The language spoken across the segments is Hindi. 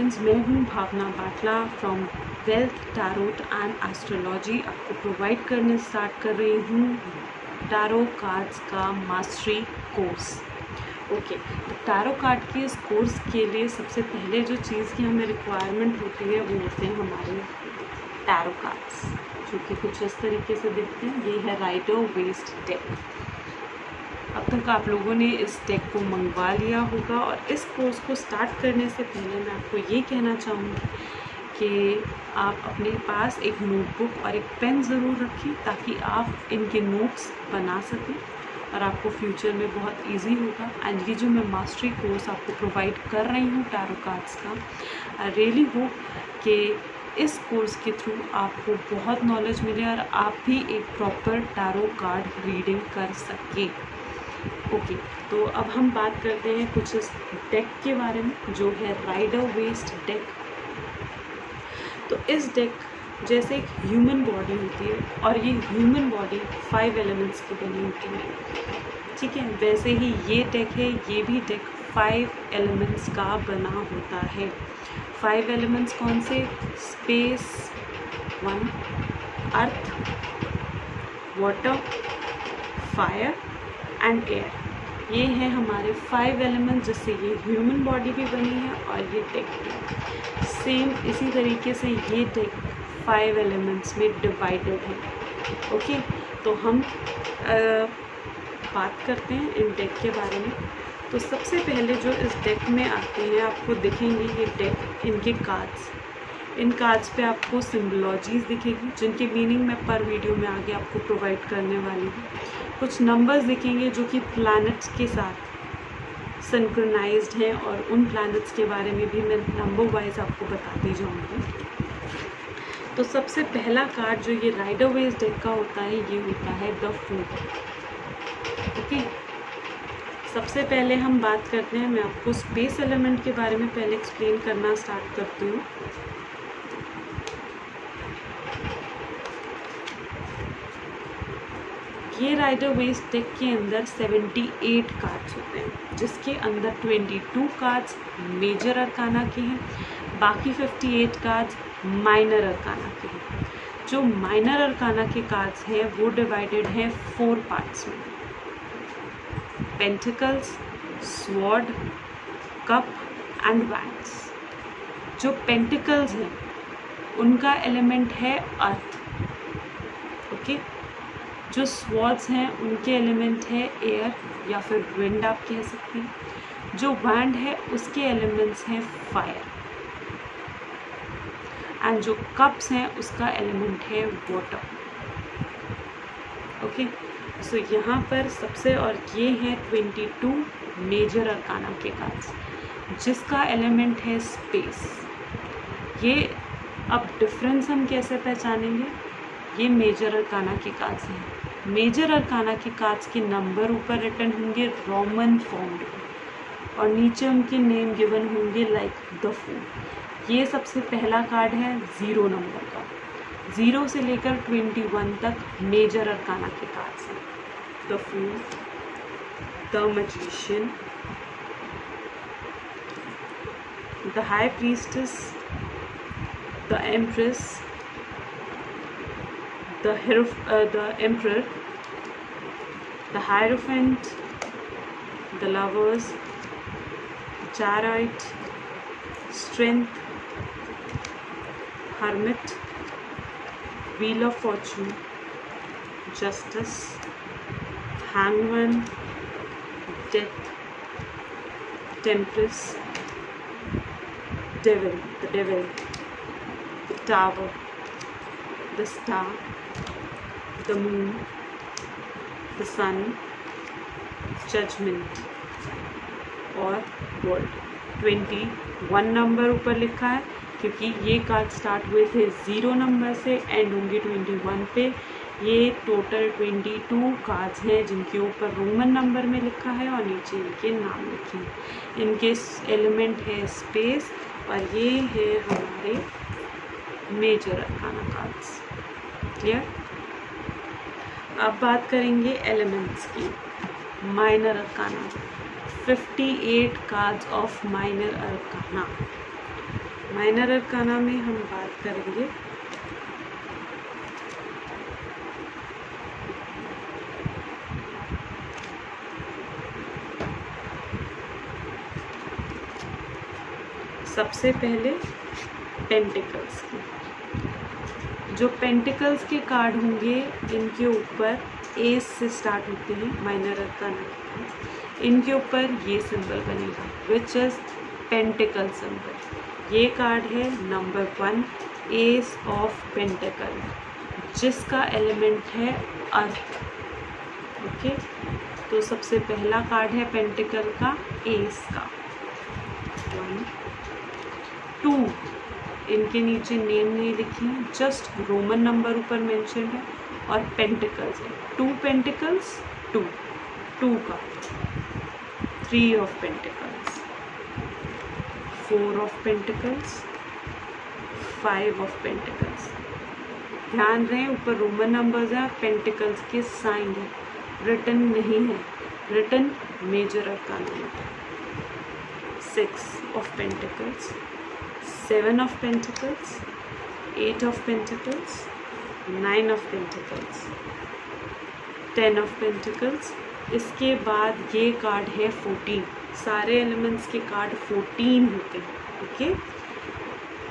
फ्रेंड्स, मैं हूँ Bhavna Batla from wealth tarot and astrology. आपको प्रोवाइड करने स्टार्ट कर रही हूँ टैरो कार्ड्स का मास्टरी कोर्स। ओके, तो टैरो कार्ड के इस कोर्स के लिए सबसे पहले जो चीज़ की हमें रिक्वायरमेंट होती है वो होते हैं हमारे टैरो कार्ड्स, जो कि कुछ इस तरीके से दिखते हैं। ये है राइडर वेस्ट डेक। अब तक आप लोगों ने इस डेक को मंगवा लिया होगा, और इस कोर्स को स्टार्ट करने से पहले मैं आपको ये कहना चाहूँगी कि आप अपने पास एक नोटबुक और एक पेन ज़रूर रखें, ताकि आप इनके नोट्स बना सकें और आपको फ्यूचर में बहुत इजी होगा। एंड ये जो मैं मास्टरी कोर्स आपको प्रोवाइड कर रही हूँ टैरो कार्ड्स का, आई रियली होप कि इस कोर्स के थ्रू आपको बहुत नॉलेज मिले और आप भी एक प्रॉपर टैरो कार्ड रीडिंग कर सकें। ओके, तो अब हम बात करते हैं कुछ इस डेक के बारे में, जो है राइडर वेस्ट डेक। तो इस डेक जैसे एक ह्यूमन बॉडी होती है, और ये ह्यूमन बॉडी 5 एलिमेंट्स की बनी होती है, ठीक है, वैसे ही ये डेक है, ये भी डेक 5 एलिमेंट्स का बना होता है। 5 एलिमेंट्स कौन से? Space 1, earth, water, fire and air. ये है हमारे 5 एलिमेंट्स, जिससे ये ह्यूमन बॉडी भी बनी है और ये डेक भी। सेम इसी तरीके से ये डेक 5 एलिमेंट्स में डिवाइडेड है। ओके, तो हम बात करते हैं इन डेक के बारे में। तो सबसे पहले जो इस डेक में आते हैं, आपको दिखेंगे ये डेक, इनके कार्ड्स। इन कार्ड्स पे आपको सिम्बोलॉजीज़ दिखेगी, जिनकी मीनिंग मैं पर वीडियो में आगे आपको प्रोवाइड करने वाली हूँ। कुछ नंबर्स दिखेंगे जो कि प्लैनेट्स के साथ सिंक्रोनाइज्ड हैं, और उन प्लैनेट्स के बारे में भी मैं नंबर वाइज आपको बताती जाऊँगी। तो सबसे पहला कार्ड जो ये राइडर वेस्ट डेक का होता है, ये होता है द फूल। ओके, सबसे पहले हम बात करते हैं, मैं आपको स्पेस एलिमेंट के बारे में पहले एक्सप्लेन करना स्टार्ट करती हूँ। ये राइडर वेस्ट डेक के अंदर 78 कार्ड्स होते हैं, जिसके अंदर 22 कार्ड्स मेजर अरकाना के हैं, बाकी 58 कार्ड्स माइनर अरकाना के हैं। जो माइनर अरकाना के कार्ड्स हैं वो डिवाइडेड हैं 4 पार्ट्स में: pentacles, sword, cup and wands. जो पेंटिकल्स हैं उनका एलिमेंट है अर्थ। ओके, जो स्वॉर्ड्स हैं उनके एलिमेंट है एयर या फिर विंड आप कह सकते हैं। जो वैंड है उसके एलिमेंट्स हैं फायर, एंड जो कप्स हैं उसका एलिमेंट है वाटर। ओके, सो यहाँ पर सबसे, और ये हैं 22 मेजर अरकाना के कार्ड्स, जिसका एलिमेंट है स्पेस। ये अब डिफरेंस हम कैसे पहचानेंगे? ये मेजर अरकाना के कार्ड्स हैं। मेजर अरकाना के कार्ड्स के नंबर ऊपर रिटन होंगे रोमन फॉर्म में, और नीचे उनके नेम गिवन होंगे लाइक द फूल। ये सबसे पहला कार्ड है 0 नंबर का। 0 से लेकर 21 तक मेजर अरकाना के कार्ड्स हैं: the fool, the magician, the high priestess, the empress, the emperor, the hierophant, the lovers, the chariot, strength, hermit, wheel of fortune, justice, hangman, death, temptress, devil, the tower, the star, the moon, the sun, judgment और world। 21 नंबर ऊपर लिखा है, क्योंकि ये कार्ड स्टार्ट हुए थे 0 नंबर से, एंड होंगे 21 पे। ये टोटल 22 कार्ड्स हैं, जिनके ऊपर रोमन नंबर में लिखा है और नीचे इनके नाम लिखे हैं। इनके एलिमेंट है स्पेस, और ये है हमारे मेजर अरकाना कार्ड्स। क्लियर? अब बात करेंगे एलिमेंट्स की। Minor arcana, 58 cards of minor arcana. Minor arcana में हम बात करेंगे सबसे पहले पेंटिकल्स की। जो पेंटिकल्स के कार्ड होंगे इनके ऊपर एस से स्टार्ट होते हैं माइनर अरकाना के पास, इनके ऊपर ये सिंबल बनेगा विच इज़ पेंटिकल सिंबल। ये कार्ड है नंबर 1 एस ऑफ पेंटिकल जिसका एलिमेंट है अर्थ। ओके, तो सबसे पहला कार्ड है पेंटिकल का एस का। 1 2, इनके नीचे नेम नहीं लिखी है, जस्ट रोमन नंबर ऊपर मेंशन है और पेंटिकल्स है 2 पेंटिकल्स 2 का 3 of pentacles 4 of pentacles 5 of pentacles. ध्यान रहे ऊपर रोमन नंबर्स हैं, पेंटिकल्स के साइन है, रिटन नहीं है, रिटन मेजर अरकाना में। 6 of pentacles 7 of pentacles 8 of pentacles 9 of pentacles 10 of pentacles। इसके बाद ये कार्ड है 14। सारे एलिमेंट्स के कार्ड 14 होते हैं। ओके,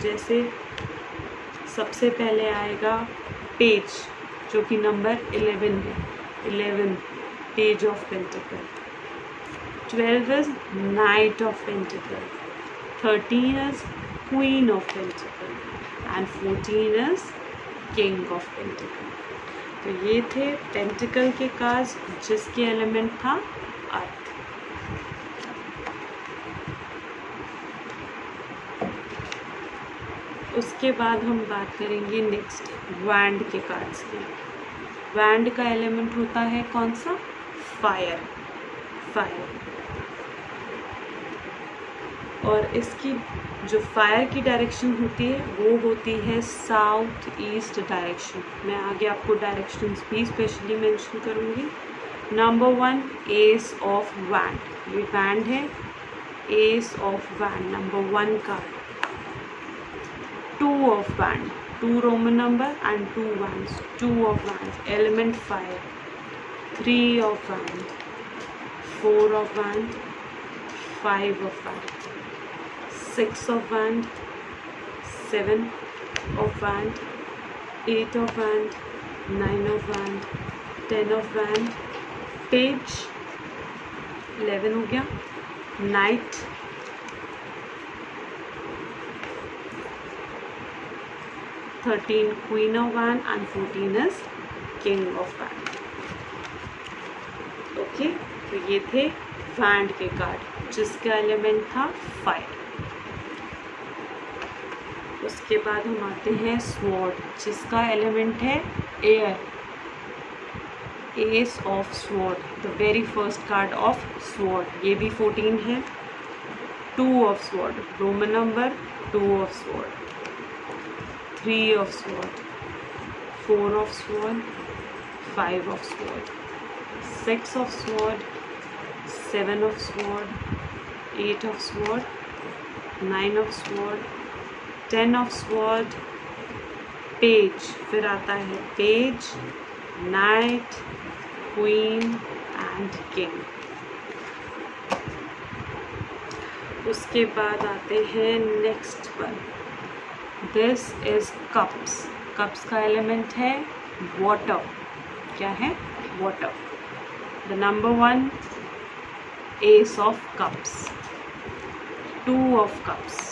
जैसे सबसे पहले आएगा पेज जो कि नंबर 11 है, 11 page of pentacle. 12 is night of pentacle, 13 is Queen of Pentacle and 14 is King of Pentacle। तो ये थे पेंटिकल के कार्ड्स जिसके एलिमेंट था अर्थ। उसके बाद हम बात करेंगे नेक्स्ट वैंड के कार्ड्स की। वैंड का एलिमेंट होता है कौन सा? फायर। और इसकी जो फायर की डायरेक्शन होती है वो होती है साउथ ईस्ट डायरेक्शन। मैं आगे आपको डायरेक्शंस भी स्पेशली मेंशन करूँगी। नंबर 1 एस ऑफ वैंड, ये वैंड है, S of wand number 1 card. 2 of wand, 2 Roman number and 2 wands, 2 of wands element fire. 3 of wand, 4 of wand, 5 of wand, 6 of wand, 7 of wand, 8 of wand, 9 of wand, 10 of wand, page 11 हो गया, knight, 13 queen of wand and 14 is king of wand। Okay, तो ये थे वैंड के कार्ड जिसका एलिमेंट था फायर। उसके बाद हम आते हैं स्वॉर्ड जिसका एलिमेंट है air, S of sword, the very first card of sword. ये भी 14 है। 2 of sword Roman number, 2 of sword, 3 of sword, 4 of sword, 5 of sword, 6 of sword, 7 of sword, 8 of sword, 9 of sword, 10 of sword, page, फिर आता है page, night, queen and king. उसके बाद आते हैं नेक्स्ट पर, दिस इज कप्स। कप्स का एलिमेंट है वाटर। क्या है? Water. The number 1 S of cups, 2 of cups,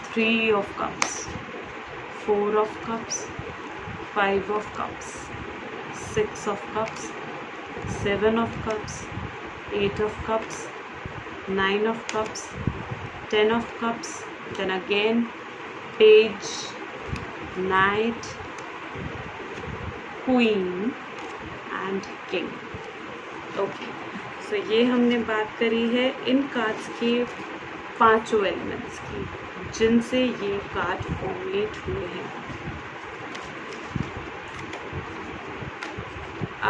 3 of cups, 4 of cups, 5 of cups, 6 of cups, 7 of cups, 8 of cups, 9 of cups, 10 of cups, then again page, knight, queen and king। Okay, so ये हमने बात करी है इन कार्ड्स के 5 एलिमेंट्स की जिनसे ये कार्ड फॉर्मुलेट हुए हैं।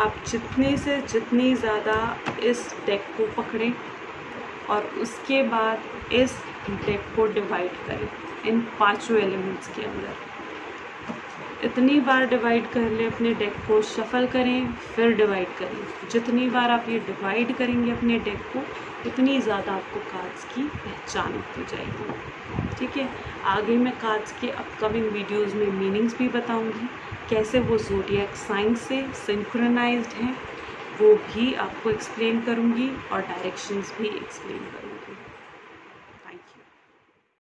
आप जितनी से जितनी ज़्यादा इस डेक को पकड़ें और उसके बाद इस डेक को डिवाइड करें इन पांचों एलिमेंट्स के अंदर। इतनी बार डिवाइड कर लें अपने डेक को, शफल करें फिर डिवाइड करें। जितनी बार आप ये डिवाइड करेंगे अपने डेक को उतनी ज़्यादा आपको कार्ड्स की पहचान होती जाएगी। ठीक है, आगे मैं कार्ड्स के अपकमिंग वीडियोस में मीनिंग्स भी बताऊंगी, कैसे वो ज़ोडिएक साइन से सिंक्रोनाइज्ड हैं वो भी आपको एक्सप्लेन करूंगी और डायरेक्शंस भी एक्सप्लेन करूंगी।